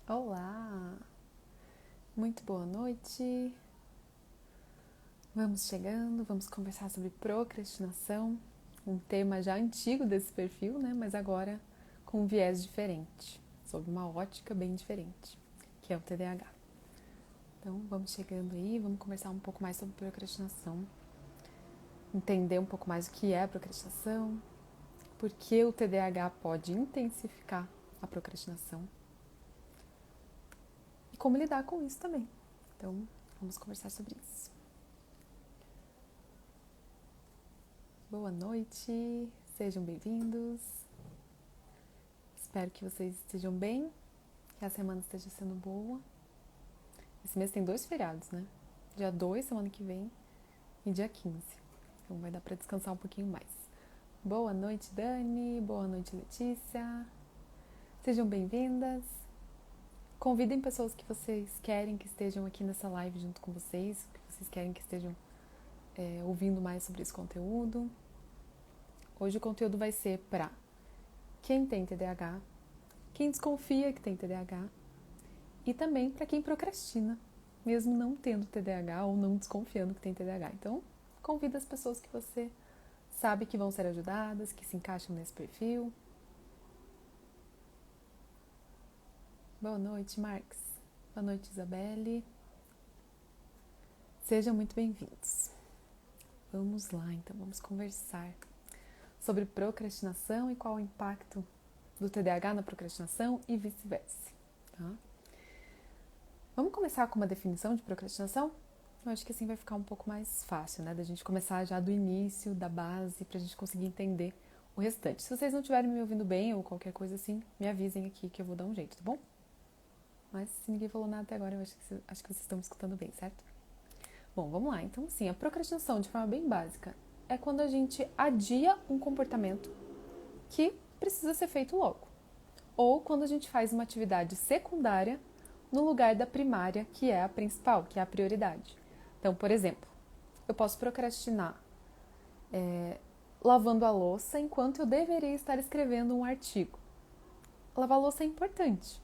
Olá, muito boa noite. Vamos chegando, vamos conversar sobre procrastinação, um tema já antigo desse perfil, né? Mas agora com um viés diferente, sob uma ótica bem diferente, que é o TDAH. Então vamos chegando aí, vamos conversar um pouco mais sobre procrastinação, entender um pouco mais o que é a procrastinação, por que o TDAH pode intensificar a procrastinação e como lidar com isso também. Então vamos conversar sobre isso. Boa noite, sejam bem-vindos. Espero que vocês estejam bem, que a semana esteja sendo boa. Esse mês tem 2 feriados, né? Dia 2, semana que vem, e dia 15. Então vai dar para descansar um pouquinho mais. Boa noite, Dani. Boa noite, Letícia. Sejam bem-vindas. Convidem pessoas que vocês querem que estejam aqui nessa live junto com vocês, que vocês querem que estejam ouvindo mais sobre esse conteúdo. Hoje o conteúdo vai ser para quem tem TDAH, quem desconfia que tem TDAH e também para quem procrastina, mesmo não tendo TDAH ou não desconfiando que tem TDAH. Então, convida as pessoas que você sabe que vão ser ajudadas, que se encaixam nesse perfil. Boa noite, Marx. Boa noite, Isabelle. Sejam muito bem-vindos. Vamos lá, então, vamos conversar sobre procrastinação e qual o impacto do TDAH na procrastinação e vice-versa. Tá? Vamos começar com uma definição de procrastinação? Eu acho que assim vai ficar um pouco mais fácil, né? Da gente começar já do início, da base, pra gente conseguir entender o restante. Se vocês não estiverem me ouvindo bem ou qualquer coisa assim, me avisem aqui que eu vou dar um jeito, tá bom? Mas se ninguém falou nada até agora, eu acho que vocês estão me escutando bem, certo? Bom, vamos lá. Então, assim, a procrastinação, de forma bem básica, é quando a gente adia um comportamento que precisa ser feito logo. Ou quando a gente faz uma atividade secundária no lugar da primária, que é a principal, que é a prioridade. Então, por exemplo, eu posso procrastinar lavando a louça enquanto eu deveria estar escrevendo um artigo. Lavar a louça é importante,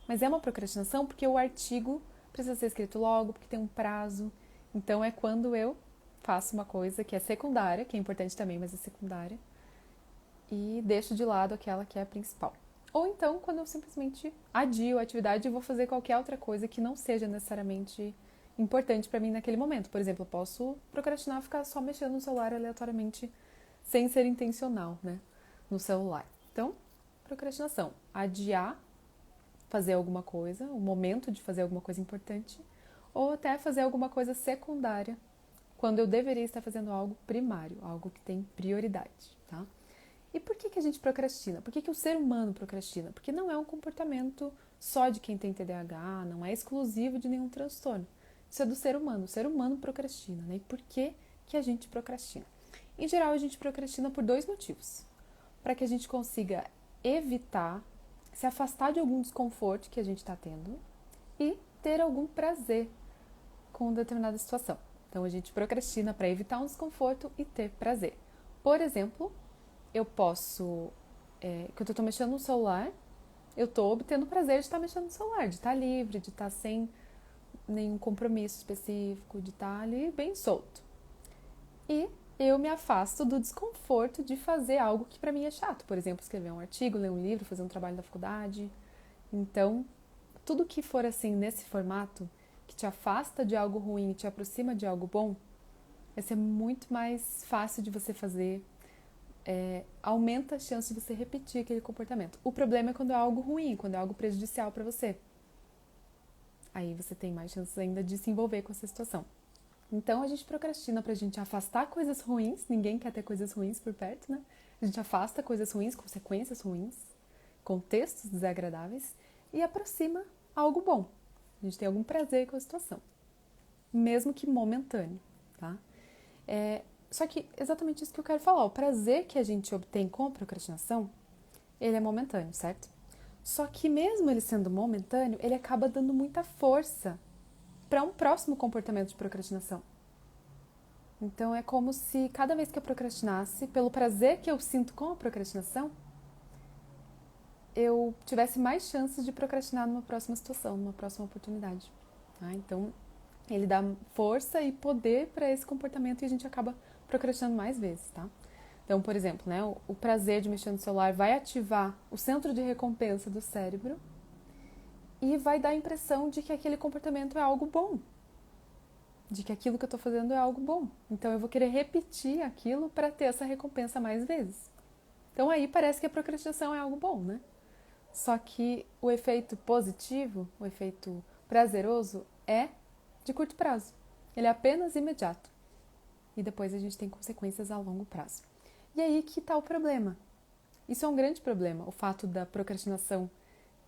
mas é uma procrastinação porque o artigo precisa ser escrito logo, porque tem um prazo. Então é quando eu faço uma coisa que é secundária, que é importante também, mas é secundária, e deixo de lado aquela que é a principal. Ou então quando eu simplesmente adio a atividade e vou fazer qualquer outra coisa que não seja necessariamente importante para mim naquele momento. Por exemplo, eu posso procrastinar ficar só mexendo no celular aleatoriamente sem ser intencional, né, no celular. Então, procrastinação, adiar fazer alguma coisa, o momento de fazer alguma coisa importante, ou até fazer alguma coisa secundária, quando eu deveria estar fazendo algo primário, algo que tem prioridade, tá? E por que a gente procrastina? Por que o ser humano procrastina? Porque não é um comportamento só de quem tem TDAH, não é exclusivo de nenhum transtorno. Isso é do ser humano. O ser humano procrastina, né? E por que a gente procrastina? Em geral, a gente procrastina por 2 motivos. Para que a gente consiga evitar, se afastar de algum desconforto que a gente está tendo e ter algum prazer com determinada situação. Então, a gente procrastina para evitar um desconforto e ter prazer. Por exemplo, eu posso, quando eu estou mexendo no celular, eu estou obtendo prazer de estar mexendo no celular, de estar livre, de estar sem nenhum compromisso específico, de estar ali bem solto. E eu me afasto do desconforto de fazer algo que para mim é chato. Por exemplo, escrever um artigo, ler um livro, fazer um trabalho da faculdade. Então, tudo que for assim, nesse formato, que te afasta de algo ruim e te aproxima de algo bom, vai ser muito mais fácil de você fazer, aumenta a chance de você repetir aquele comportamento. O problema é quando é algo ruim, quando é algo prejudicial para você. Aí você tem mais chances ainda de se envolver com essa situação. Então a gente procrastina pra gente afastar coisas ruins, ninguém quer ter coisas ruins por perto, né? A gente afasta coisas ruins, consequências ruins, contextos desagradáveis e aproxima algo bom. A gente tem algum prazer com a situação, mesmo que momentâneo, tá? Só que exatamente isso que eu quero falar, o prazer que a gente obtém com a procrastinação, ele é momentâneo, certo? Só que mesmo ele sendo momentâneo, ele acaba dando muita força para um próximo comportamento de procrastinação. Então é como se cada vez que eu procrastinasse, pelo prazer que eu sinto com a procrastinação, eu tivesse mais chances de procrastinar numa próxima situação, numa próxima oportunidade. Tá? Então, ele dá força e poder para esse comportamento e a gente acaba procrastinando mais vezes, tá? Então, por exemplo, né, o prazer de mexer no celular vai ativar o centro de recompensa do cérebro e vai dar a impressão de que aquele comportamento é algo bom, de que aquilo que eu estou fazendo é algo bom. Então, eu vou querer repetir aquilo para ter essa recompensa mais vezes. Então, aí parece que a procrastinação é algo bom, né? Só que o efeito positivo, o efeito prazeroso, é de curto prazo. Ele é apenas imediato. E depois a gente tem consequências a longo prazo. E aí que está o problema. Isso é um grande problema, o fato da procrastinação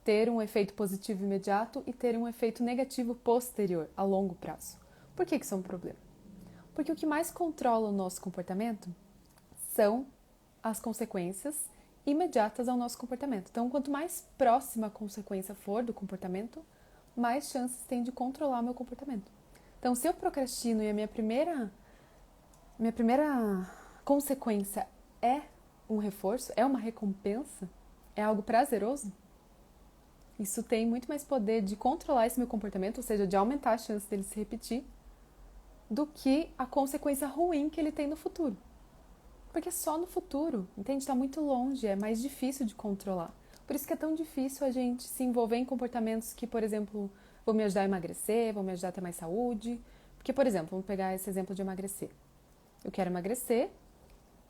ter um efeito positivo imediato e ter um efeito negativo posterior, a longo prazo. Por que isso é um problema? Porque o que mais controla o nosso comportamento são as consequências imediatas ao nosso comportamento. Então, quanto mais próxima a consequência for do comportamento, mais chances tem de controlar o meu comportamento. Então, se eu procrastino e a minha primeira consequência é um reforço, é uma recompensa, é algo prazeroso, isso tem muito mais poder de controlar esse meu comportamento, ou seja, de aumentar a chance dele se repetir, do que a consequência ruim que ele tem no futuro. Porque só no futuro, entende? Está muito longe, é mais difícil de controlar. Por isso que é tão difícil a gente se envolver em comportamentos que, por exemplo, vão me ajudar a emagrecer, vão me ajudar a ter mais saúde. Porque, por exemplo, vamos pegar esse exemplo de emagrecer. Eu quero emagrecer,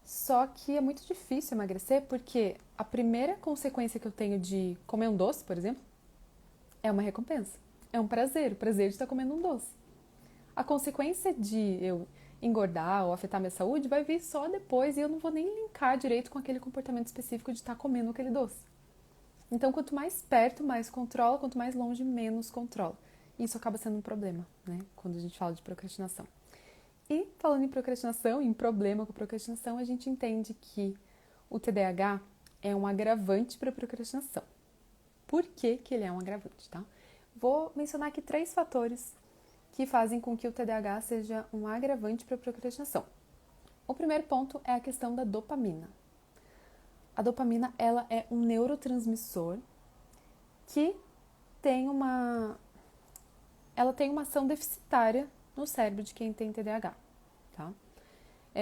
só que é muito difícil emagrecer porque a primeira consequência que eu tenho de comer um doce, por exemplo, é uma recompensa. É um prazer, o prazer de estar comendo um doce. A consequência de eu engordar ou afetar minha saúde vai vir só depois e eu não vou nem linkar direito com aquele comportamento específico de estar comendo aquele doce. Então, quanto mais perto, mais controla, quanto mais longe, menos controla. E isso acaba sendo um problema, né? Quando a gente fala de procrastinação. E falando em procrastinação, em problema com procrastinação, a gente entende que o TDAH é um agravante para a procrastinação. Por que que ele é um agravante, tá? Vou mencionar aqui 3 fatores que fazem com que o TDAH seja um agravante para a procrastinação. O primeiro ponto é a questão da dopamina. A dopamina, ela é um neurotransmissor que ela tem uma ação deficitária no cérebro de quem tem TDAH, tá?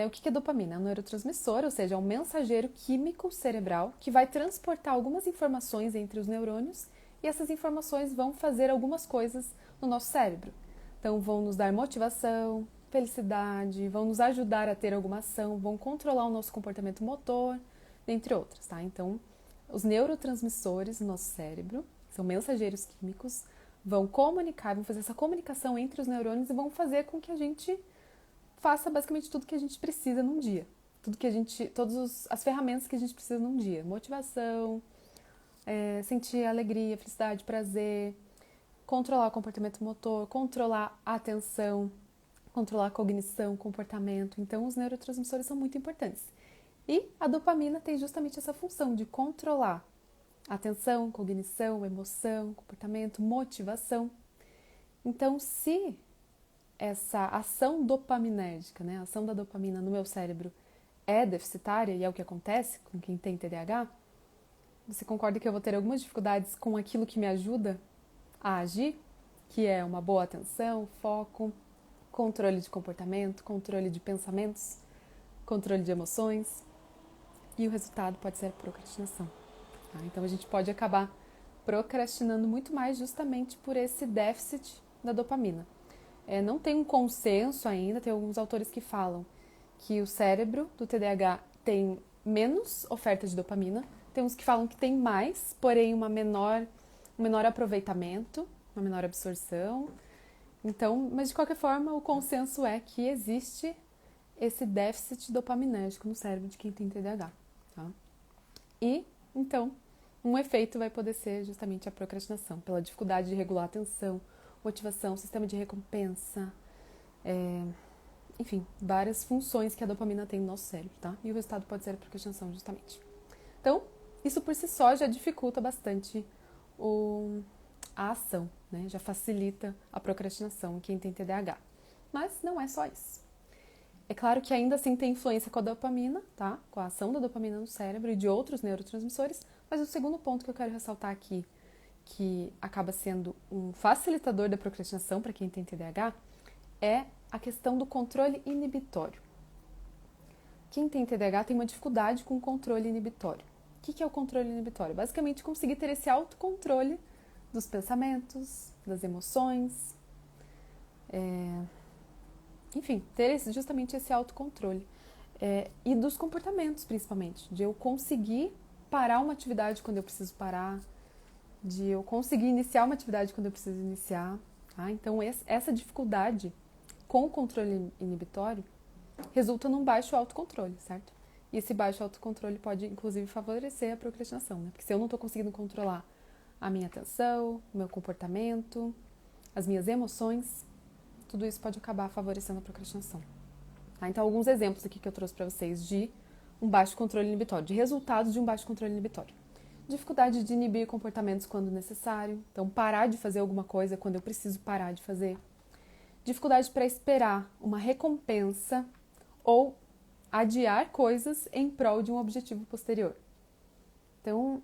O que é dopamina? É um neurotransmissor, ou seja, é um mensageiro químico cerebral que vai transportar algumas informações entre os neurônios e essas informações vão fazer algumas coisas no nosso cérebro. Então, vão nos dar motivação, felicidade, vão nos ajudar a ter alguma ação, vão controlar o nosso comportamento motor, entre outras, tá? Então, os neurotransmissores no nosso cérebro, que são mensageiros químicos, vão comunicar, vão fazer essa comunicação entre os neurônios e vão fazer com que a gente faça basicamente tudo que a gente precisa num dia. Todas as ferramentas que a gente precisa num dia. Motivação, sentir alegria, felicidade, prazer, controlar o comportamento motor, controlar a atenção, controlar a cognição, comportamento. Então, os neurotransmissores são muito importantes. E a dopamina tem justamente essa função de controlar atenção, cognição, emoção, comportamento, motivação. Então, se essa ação dopaminérgica, né, a ação da dopamina no meu cérebro é deficitária, e é o que acontece com quem tem TDAH, você concorda que eu vou ter algumas dificuldades com aquilo que me ajuda a agir, que é uma boa atenção, foco, controle de comportamento, controle de pensamentos, controle de emoções, e o resultado pode ser a procrastinação. Tá? Então a gente pode acabar procrastinando muito mais justamente por esse déficit da dopamina. Não tem um consenso ainda, tem alguns autores que falam que o cérebro do TDAH tem menos oferta de dopamina, tem uns que falam que tem mais, porém um menor aproveitamento, uma menor absorção. Então, mas de qualquer forma, o consenso é que existe esse déficit dopaminérgico no cérebro de quem tem TDAH. Tá? E, então, um efeito vai poder ser justamente a procrastinação, pela dificuldade de regular a atenção, motivação, sistema de recompensa, enfim, várias funções que a dopamina tem no nosso cérebro, tá? E o resultado pode ser a procrastinação, justamente. Então, isso por si só já dificulta bastante a ação, né? Já facilita a procrastinação em quem tem TDAH. Mas não é só isso. É claro que ainda assim tem influência com a dopamina, tá? Com a ação da dopamina no cérebro e de outros neurotransmissores, Mas o segundo ponto que eu quero ressaltar aqui, que acaba sendo um facilitador da procrastinação para quem tem TDAH, é a questão do controle inibitório. Quem tem TDAH tem uma dificuldade com o controle inibitório. O que é o controle inibitório? Basicamente, conseguir ter esse autocontrole dos pensamentos, das emoções, enfim, ter justamente esse autocontrole. E dos comportamentos, principalmente, de eu conseguir parar uma atividade quando eu preciso parar, de eu conseguir iniciar uma atividade quando eu preciso iniciar. Tá? Então, essa dificuldade com o controle inibitório resulta num baixo autocontrole, certo? E esse baixo autocontrole pode, inclusive, favorecer a procrastinação, né? Porque se eu não estou conseguindo controlar a minha atenção, o meu comportamento, as minhas emoções, tudo isso pode acabar favorecendo a procrastinação. Tá? Então, alguns exemplos aqui que eu trouxe para vocês de um baixo controle inibitório, de resultados de um baixo controle inibitório. Dificuldade de inibir comportamentos quando necessário, então parar de fazer alguma coisa quando eu preciso parar de fazer. Dificuldade para esperar uma recompensa ou adiar coisas em prol de um objetivo posterior. Então,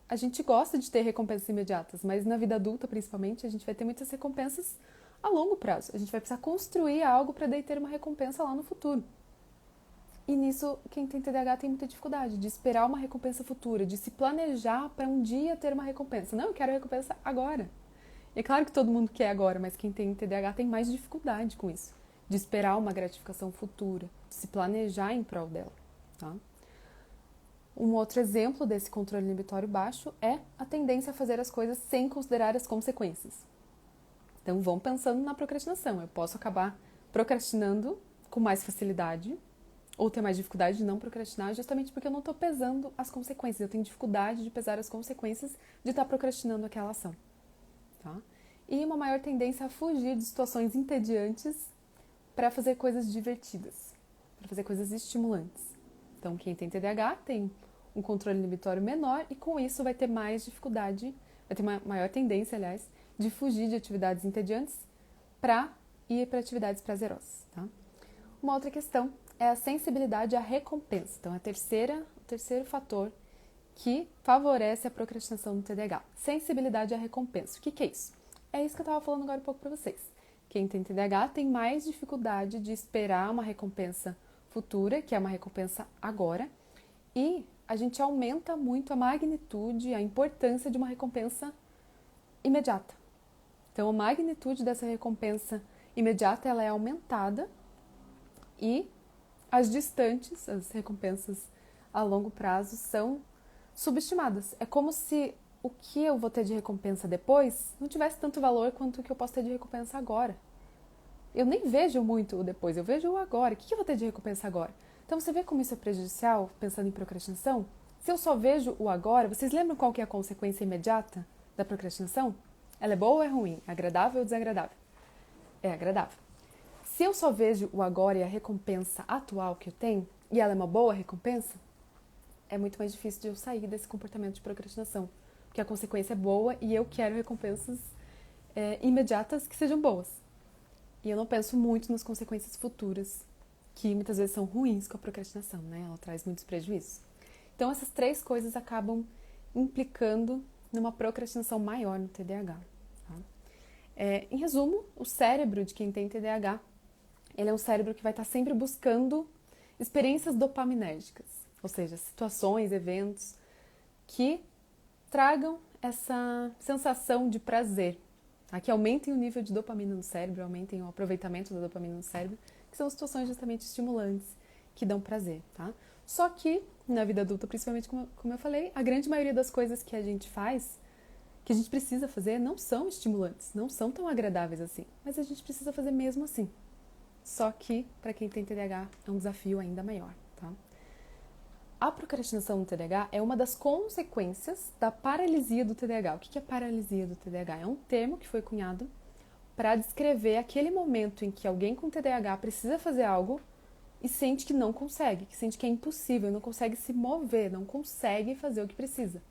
a gente gosta de ter recompensas imediatas, mas na vida adulta, principalmente, a gente vai ter muitas recompensas a longo prazo. A gente vai precisar construir algo para daí ter uma recompensa lá no futuro. E nisso, quem tem TDAH tem muita dificuldade de esperar uma recompensa futura, de se planejar para um dia ter uma recompensa. Não, eu quero a recompensa agora. E é claro que todo mundo quer agora, mas quem tem TDAH tem mais dificuldade com isso, de esperar uma gratificação futura, de se planejar em prol dela. Tá? Um outro exemplo desse controle inibitório baixo é a tendência a fazer as coisas sem considerar as consequências. Então, vão pensando na procrastinação. Eu posso acabar procrastinando com mais facilidade ou ter mais dificuldade de não procrastinar justamente porque eu não estou pesando as consequências. Eu tenho dificuldade de pesar as consequências de estar procrastinando aquela ação. Tá? E uma maior tendência a fugir de situações entediantes para fazer coisas divertidas, para fazer coisas estimulantes. Então, quem tem TDAH tem um controle inibitório menor e com isso vai ter mais dificuldade, vai ter uma maior tendência, aliás, de fugir de atividades entediantes para ir para atividades prazerosas. Tá? Uma outra questão é a sensibilidade à recompensa. Então, o terceiro fator que favorece a procrastinação no TDAH. Sensibilidade à recompensa. O que é isso? É isso que eu estava falando agora um pouco para vocês. Quem tem TDAH tem mais dificuldade de esperar uma recompensa futura, que é uma recompensa agora, e a gente aumenta muito a magnitude, a importância de uma recompensa imediata. Então, a magnitude dessa recompensa imediata ela é aumentada e as distantes, as recompensas a longo prazo, são subestimadas. É como se o que eu vou ter de recompensa depois não tivesse tanto valor quanto o que eu posso ter de recompensa agora. Eu nem vejo muito o depois, eu vejo o agora. O que eu vou ter de recompensa agora? Então, você vê como isso é prejudicial, pensando em procrastinação? Se eu só vejo o agora, vocês lembram qual que é a consequência imediata da procrastinação? Ela é boa ou é ruim? Agradável ou desagradável? É agradável. Se eu só vejo o agora e a recompensa atual que eu tenho, e ela é uma boa recompensa, é muito mais difícil de eu sair desse comportamento de procrastinação. Porque a consequência é boa e eu quero recompensas imediatas que sejam boas. E eu não penso muito nas consequências futuras, que muitas vezes são ruins com a procrastinação, né? Ela traz muitos prejuízos. Então, essas três coisas acabam implicando numa procrastinação maior no TDAH. Tá? Em resumo, o cérebro de quem tem TDAH, ele é um cérebro que vai estar sempre buscando experiências dopaminérgicas, ou seja, situações, eventos que tragam essa sensação de prazer, tá? Que aumentem o nível de dopamina no cérebro, aumentem o aproveitamento da dopamina no cérebro, que são situações justamente estimulantes, que dão prazer, tá? Só que, na vida adulta, principalmente como eu falei, a grande maioria das coisas que a gente faz, que a gente precisa fazer, não são estimulantes, não são tão agradáveis assim, mas a gente precisa fazer mesmo assim. Só que, para quem tem TDAH, é um desafio ainda maior, tá? A procrastinação no TDAH é uma das consequências da paralisia do TDAH. O que é paralisia do TDAH? É um termo que foi cunhado para descrever aquele momento em que alguém com TDAH precisa fazer algo e sente que não consegue, que sente que é impossível, não consegue se mover, não consegue fazer o que precisa.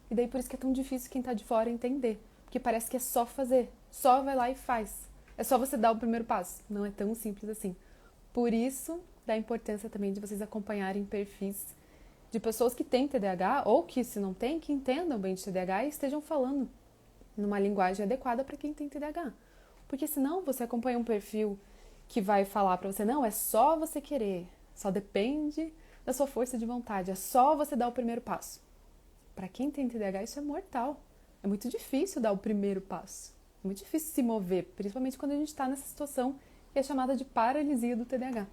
E daí por isso que é tão difícil quem está de fora entender, porque parece que é só fazer, só vai lá e faz. É só você dar o primeiro passo. Não é tão simples assim. Por isso, da importância também de vocês acompanharem perfis de pessoas que têm TDAH ou que, se não têm, que entendam bem de TDAH e estejam falando numa linguagem adequada para quem tem TDAH. Porque senão você acompanha um perfil que vai falar para você, não, é só você querer, só depende da sua força de vontade, é só você dar o primeiro passo. Para quem tem TDAH isso é mortal, é muito difícil dar o primeiro passo, é muito difícil se mover, principalmente quando a gente está nessa situação que é chamada de paralisia do TDAH.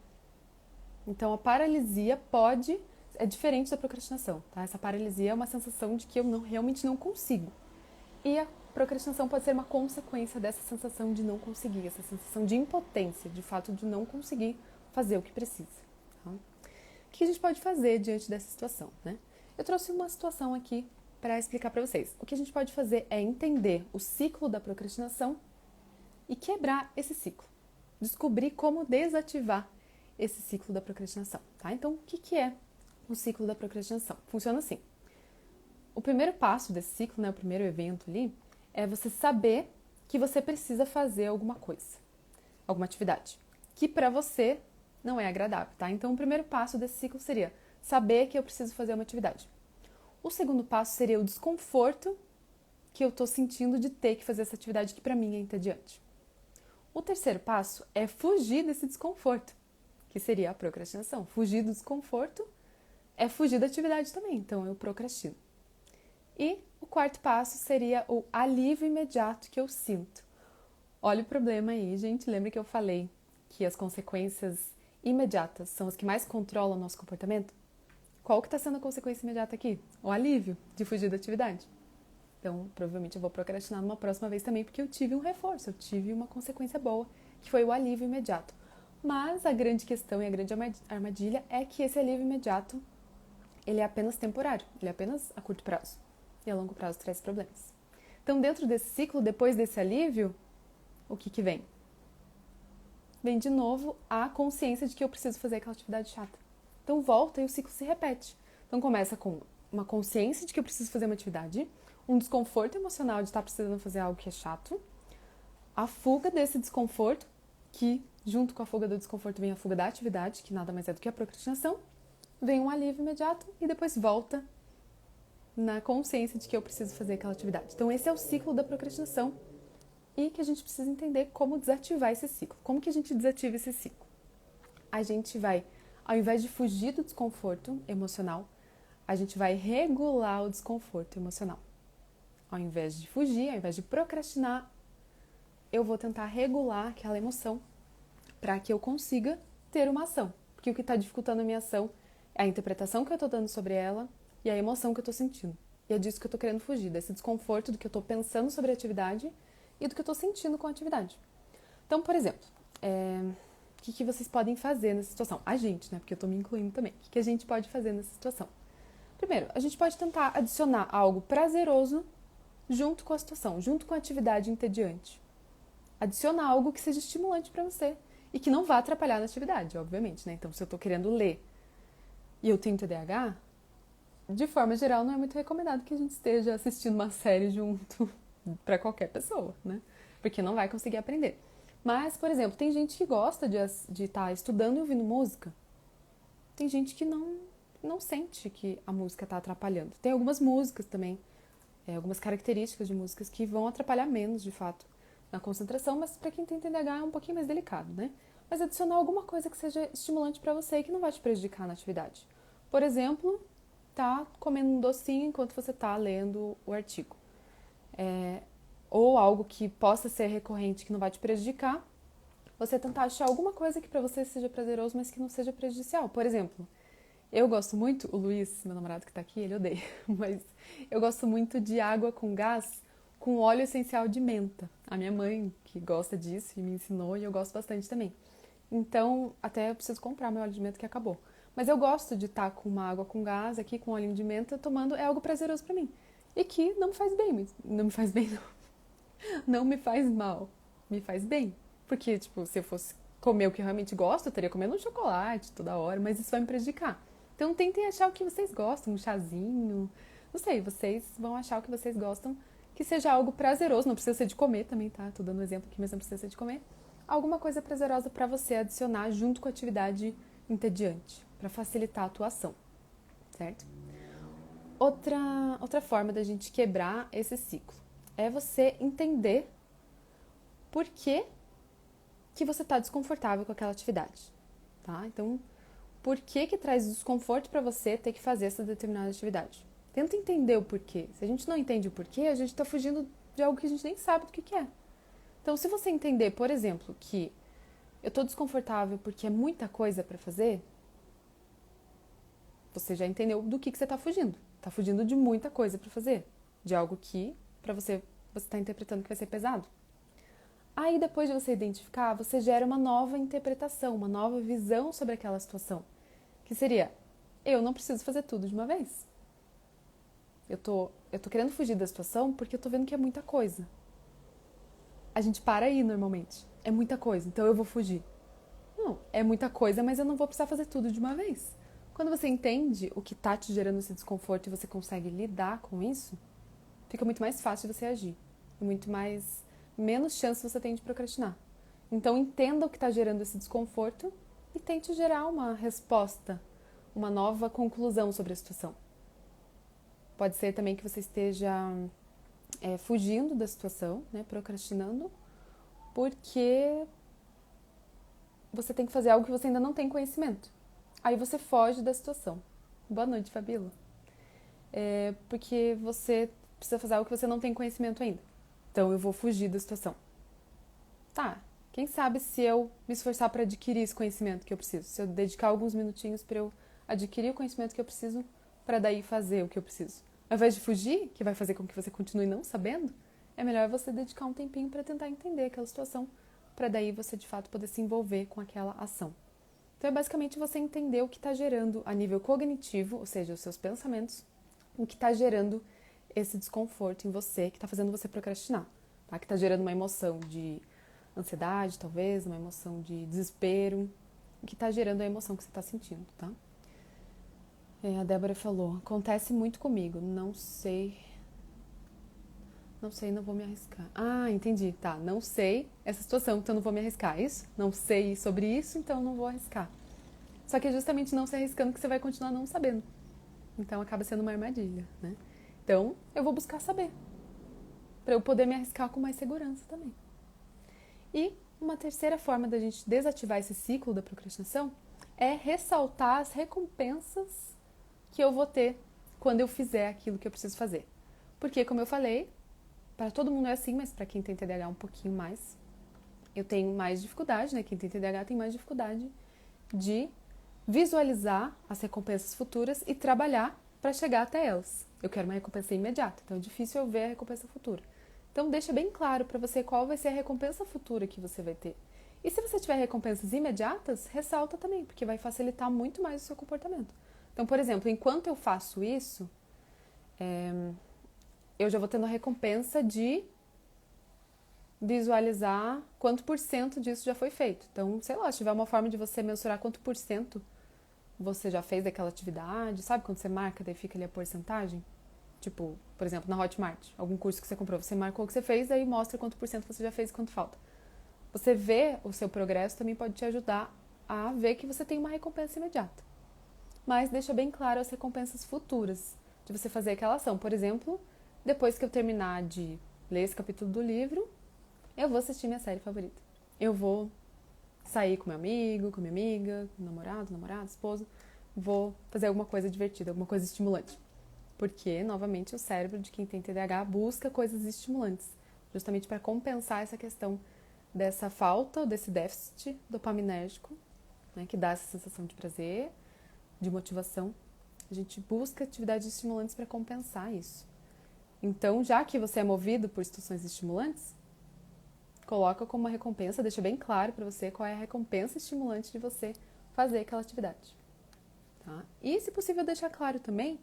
Então a paralisia é diferente da procrastinação, tá? Essa paralisia é uma sensação de que eu realmente não consigo. E a procrastinação pode ser uma consequência dessa sensação de não conseguir, essa sensação de impotência, de fato de não conseguir fazer o que precisa. Tá? O que a gente pode fazer diante dessa situação, né? Eu trouxe uma situação aqui para explicar para vocês. O que a gente pode fazer é entender o ciclo da procrastinação e quebrar esse ciclo. Descobrir como desativar esse ciclo da procrastinação, tá? Então, o que é o ciclo da procrastinação? Funciona assim. O primeiro passo desse ciclo, né, o primeiro evento ali, é você saber que você precisa fazer alguma coisa, alguma atividade, que para você não é agradável, tá? Então, o primeiro passo desse ciclo seria saber que eu preciso fazer uma atividade. O segundo passo seria o desconforto que eu estou sentindo de ter que fazer essa atividade que para mim é entediante. O terceiro passo é fugir desse desconforto, que seria a procrastinação. Fugir do desconforto é fugir da atividade também, então eu procrastino. E o quarto passo seria o alívio imediato que eu sinto. Olha o problema aí, gente. Lembra que eu falei que as consequências imediatas são as que mais controlam o nosso comportamento? Qual que está sendo a consequência imediata aqui? O alívio de fugir da atividade. Então, provavelmente eu vou procrastinar numa próxima vez também, porque eu tive um reforço, eu tive uma consequência boa, que foi o alívio imediato. Mas a grande questão e a grande armadilha é que esse alívio imediato, ele é apenas temporário, ele é apenas a curto prazo. E a longo prazo traz problemas. Então, dentro desse ciclo, depois desse alívio, o que vem? Vem de novo a consciência de que eu preciso fazer aquela atividade chata. Então, volta e o ciclo se repete. Então, começa com uma consciência de que eu preciso fazer uma atividade, um desconforto emocional de estar precisando fazer algo que é chato, a fuga desse desconforto, que junto com a fuga do desconforto vem a fuga da atividade, que nada mais é do que a procrastinação, vem um alívio imediato e depois volta na consciência de que eu preciso fazer aquela atividade. Então, esse é o ciclo da procrastinação e que a gente precisa entender como desativar esse ciclo. Como que a gente desativa esse ciclo? A gente vai, ao invés de fugir do desconforto emocional, a gente vai regular o desconforto emocional. Ao invés de fugir, ao invés de procrastinar, eu vou tentar regular aquela emoção para que eu consiga ter uma ação. Porque o que está dificultando a minha ação é a interpretação que eu estou dando sobre ela e a emoção que eu estou sentindo. E é disso que eu estou querendo fugir, desse desconforto do que eu estou pensando sobre a atividade e do que eu estou sentindo com a atividade. Então, por exemplo, o que vocês podem fazer nessa situação? A gente, né? Porque eu estou me incluindo também. O que a gente pode fazer nessa situação? Primeiro, a gente pode tentar adicionar algo prazeroso junto com a situação, junto com a atividade entediante. Adiciona algo que seja estimulante para você e que não vá atrapalhar na atividade, obviamente, né? Então, se eu estou querendo ler e eu tenho TDAH, de forma geral, não é muito recomendado que a gente esteja assistindo uma série junto para qualquer pessoa, né? Porque não vai conseguir aprender. Mas, por exemplo, tem gente que gosta de estar estudando e ouvindo música. Tem gente que não sente que a música está atrapalhando. Tem algumas músicas também, algumas características de músicas que vão atrapalhar menos, de fato, na concentração, mas para quem tem TDAH é um pouquinho mais delicado, né? Mas adicionar alguma coisa que seja estimulante para você e que não vai te prejudicar na atividade. Por exemplo, tá comendo um docinho enquanto você tá lendo o artigo. Ou algo que possa ser recorrente que não vai te prejudicar, você tentar achar alguma coisa que para você seja prazeroso, mas que não seja prejudicial. Por exemplo, eu gosto muito, o Luiz, meu namorado que tá aqui, ele odeia, mas eu gosto muito de água com gás com óleo essencial de menta. A minha mãe, que gosta disso, e me ensinou, e eu gosto bastante também. Então, até eu preciso comprar meu óleo de menta que acabou. Mas eu gosto de estar com uma água com gás aqui, com olhinho de menta, tomando, é algo prazeroso pra mim. E que não me faz bem, não me faz bem, não me faz mal, me faz bem. Porque, tipo, se eu fosse comer o que eu realmente gosto, eu estaria comendo um chocolate toda hora, mas isso vai me prejudicar. Então, tentem achar o que vocês gostam, um chazinho, não sei, vocês vão achar o que vocês gostam, que seja algo prazeroso, não precisa ser de comer também, tá? Tô dando um exemplo aqui, mas não precisa ser de comer. Alguma coisa prazerosa pra você adicionar junto com a atividade entediante, pra facilitar a atuação, certo? Outra forma da gente quebrar esse ciclo é você entender por que você está desconfortável com aquela atividade, tá? Então, por que traz desconforto para você ter que fazer essa determinada atividade? Tenta entender o porquê. Se a gente não entende o porquê, a gente está fugindo de algo que a gente nem sabe do que é. Então, se você entender, por exemplo, que eu estou desconfortável porque é muita coisa para fazer, você já entendeu do que você está fugindo. Está fugindo de muita coisa para fazer, de algo que, para você está interpretando que vai ser pesado. Aí, depois de você identificar, você gera uma nova interpretação, uma nova visão sobre aquela situação, que seria, eu não preciso fazer tudo de uma vez. Eu tô querendo fugir da situação porque eu tô vendo que é muita coisa. A gente para aí normalmente. É muita coisa, então eu vou fugir. Não, é muita coisa, mas eu não vou precisar fazer tudo de uma vez. Quando você entende o que tá te gerando esse desconforto e você consegue lidar com isso, fica muito mais fácil de você agir. E menos chance você tem de procrastinar. Então entenda o que está gerando esse desconforto e tente gerar uma resposta, uma nova conclusão sobre a situação. Pode ser também que você esteja fugindo da situação, né, procrastinando, porque você tem que fazer algo que você ainda não tem conhecimento. Aí você foge da situação. Boa noite, Fabíola. Porque você precisa fazer algo que você não tem conhecimento ainda. Então eu vou fugir da situação. Tá, quem sabe se eu me esforçar para adquirir esse conhecimento que eu preciso, se eu dedicar alguns minutinhos para eu adquirir o conhecimento que eu preciso, para daí fazer o que eu preciso. Ao invés de fugir, que vai fazer com que você continue não sabendo, é melhor você dedicar um tempinho para tentar entender aquela situação, para daí você de fato poder se envolver com aquela ação. Então é basicamente você entender o que está gerando a nível cognitivo, ou seja, os seus pensamentos, o que está gerando esse desconforto em você, que está fazendo você procrastinar, tá? Que está gerando uma emoção de ansiedade, talvez, uma emoção de desespero, que está gerando a emoção que você está sentindo, tá? A Débora falou, acontece muito comigo, não sei, não vou me arriscar. Ah, entendi, tá, não sei essa situação, então não vou me arriscar, é isso? Não sei sobre isso, então não vou arriscar. Só que é justamente não se arriscando que você vai continuar não sabendo. Então acaba sendo uma armadilha, né? Então eu vou buscar saber, para eu poder me arriscar com mais segurança também. E uma terceira forma da gente desativar esse ciclo da procrastinação é ressaltar as recompensas que eu vou ter quando eu fizer aquilo que eu preciso fazer. Porque, como eu falei, para todo mundo é assim, mas para quem tem TDAH um pouquinho mais, eu tenho mais dificuldade, né? Quem tem TDAH tem mais dificuldade de visualizar as recompensas futuras e trabalhar para chegar até elas. Eu quero uma recompensa imediata, então é difícil eu ver a recompensa futura. Então deixa bem claro para você qual vai ser a recompensa futura que você vai ter. E se você tiver recompensas imediatas, ressalta também, porque vai facilitar muito mais o seu comportamento. Então, por exemplo, enquanto eu faço isso, eu já vou tendo a recompensa de visualizar quanto por cento disso já foi feito. Então, sei lá, se tiver uma forma de você mensurar quanto por cento você já fez daquela atividade, sabe quando você marca, daí fica ali a porcentagem? Tipo, por exemplo, na Hotmart, algum curso que você comprou, você marcou o que você fez, aí mostra quanto por cento você já fez e quanto falta. Você vê o seu progresso também pode te ajudar a ver que você tem uma recompensa imediata. Mas deixa bem claro as recompensas futuras de você fazer aquela ação. Por exemplo, depois que eu terminar de ler esse capítulo do livro, eu vou assistir minha série favorita. Eu vou sair com meu amigo, com minha amiga, com namorado, esposo. Vou fazer alguma coisa divertida, alguma coisa estimulante. Porque, novamente, o cérebro de quem tem TDAH busca coisas estimulantes, justamente para compensar essa questão dessa falta, desse déficit dopaminérgico, né, que dá essa sensação de prazer, de motivação. A gente busca atividades estimulantes para compensar isso. Então, já que você é movido por situações estimulantes, coloca como uma recompensa, deixa bem claro para você qual é a recompensa estimulante de você fazer aquela atividade. Tá? E, se possível, deixar claro também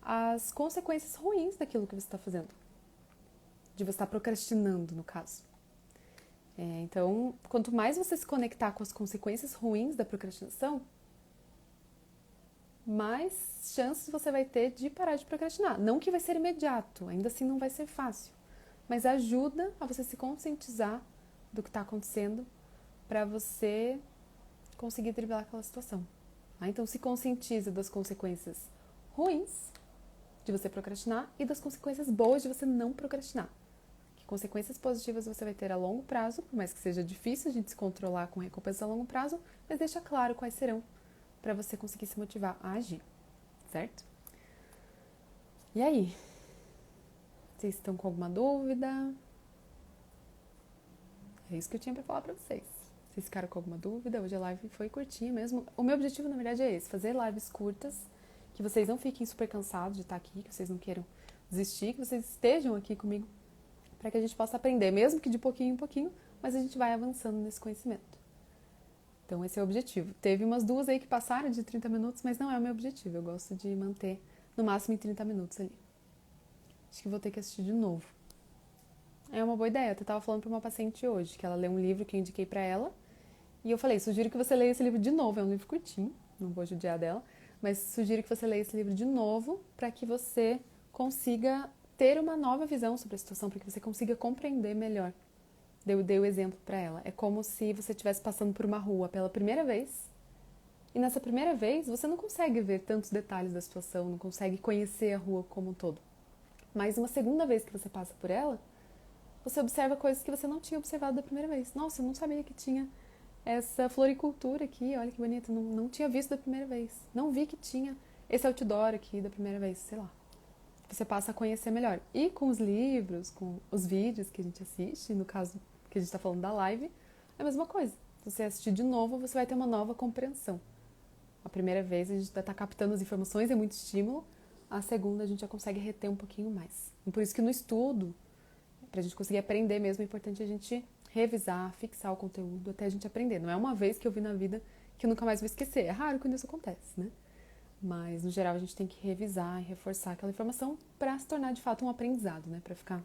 as consequências ruins daquilo que você está fazendo. De você estar procrastinando, no caso. Então, quanto mais você se conectar com as consequências ruins da procrastinação, mais chances você vai ter de parar de procrastinar. Não que vai ser imediato, ainda assim não vai ser fácil. Mas ajuda a você se conscientizar do que está acontecendo para você conseguir driblar aquela situação. Então se conscientiza das consequências ruins de você procrastinar e das consequências boas de você não procrastinar. Que consequências positivas você vai ter a longo prazo, por mais que seja difícil a gente se controlar com recompensas a longo prazo, mas deixa claro quais serão para você conseguir se motivar a agir, certo? E aí? Vocês estão com alguma dúvida? É isso que eu tinha para falar para vocês. Vocês ficaram com alguma dúvida? Hoje a live foi curtinha mesmo. O meu objetivo, na verdade, é esse. Fazer lives curtas, que vocês não fiquem super cansados de estar aqui, que vocês não queiram desistir, que vocês estejam aqui comigo para que a gente possa aprender, mesmo que de pouquinho em pouquinho, mas a gente vai avançando nesse conhecimento. Então esse é o objetivo. Teve umas duas aí que passaram de 30 minutos, mas não é o meu objetivo. Eu gosto de manter no máximo em 30 minutos ali. Acho que vou ter que assistir de novo. É uma boa ideia. Eu estava falando para uma paciente hoje, que ela leu um livro que eu indiquei para ela, e eu falei, sugiro que você leia esse livro de novo. É um livro curtinho, não vou judiar dela, mas sugiro que você leia esse livro de novo para que você consiga ter uma nova visão sobre a situação, para que você consiga compreender melhor. Eu dei o exemplo para ela. É como se você estivesse passando por uma rua pela primeira vez, e nessa primeira vez você não consegue ver tantos detalhes da situação, não consegue conhecer a rua como um todo. Mas uma segunda vez que você passa por ela, você observa coisas que você não tinha observado da primeira vez. Nossa, eu não sabia que tinha essa floricultura aqui, olha que bonito, não tinha visto da primeira vez. Não vi que tinha esse outdoor aqui da primeira vez, sei lá. Você passa a conhecer melhor. E com os livros, com os vídeos que a gente assiste, no caso que a gente está falando da live, é a mesma coisa. Se você assistir de novo, você vai ter uma nova compreensão. A primeira vez a gente está captando as informações, é muito estímulo. A segunda a gente já consegue reter um pouquinho mais. E por isso que no estudo, para a gente conseguir aprender mesmo, é importante a gente revisar, fixar o conteúdo até a gente aprender. Não é uma vez que eu vi na vida que eu nunca mais vou esquecer. É raro quando isso acontece, né? Mas, no geral, a gente tem que revisar e reforçar aquela informação para se tornar, de fato, um aprendizado, né? Para ficar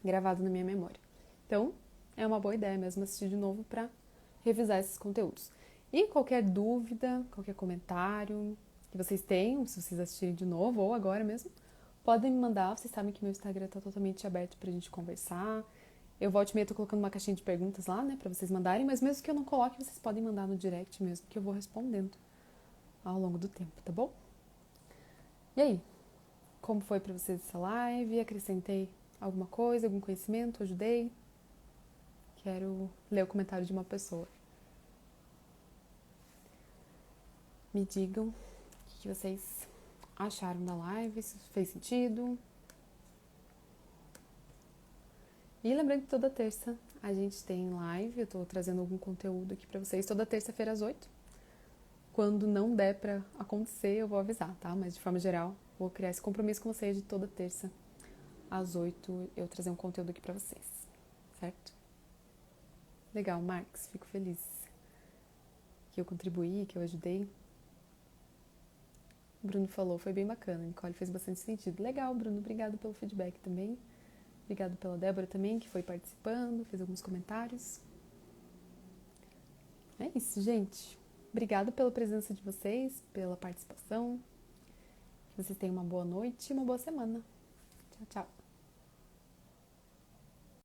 gravado na minha memória. Então, é uma boa ideia mesmo assistir de novo para revisar esses conteúdos. E qualquer dúvida, qualquer comentário que vocês tenham, se vocês assistirem de novo ou agora mesmo, podem me mandar. Vocês sabem que meu Instagram está totalmente aberto para a gente conversar. Eu volto e meia, tô colocando uma caixinha de perguntas lá, né, para vocês mandarem, mas mesmo que eu não coloque, vocês podem mandar no direct mesmo, que eu vou respondendo ao longo do tempo, tá bom? E aí, como foi para vocês essa live? Acrescentei alguma coisa, algum conhecimento? Ajudei? Quero ler o comentário de uma pessoa. Me digam o que vocês acharam da live, se fez sentido. E lembrando que toda terça a gente tem live, eu tô trazendo algum conteúdo aqui pra vocês toda terça-feira às 8. Quando não der pra acontecer, eu vou avisar, tá? Mas de forma geral, vou criar esse compromisso com vocês de toda terça às 8 eu trazer um conteúdo aqui pra vocês, certo? Legal, Marcos, fico feliz que eu contribuí, que eu ajudei. O Bruno falou, foi bem bacana, Nicole, fez bastante sentido. Legal, Bruno, obrigado pelo feedback também. Obrigado pela Débora também, que foi participando, fez alguns comentários. É isso, gente. Obrigada pela presença de vocês, pela participação. Que vocês tenham uma boa noite e uma boa semana. Tchau, tchau.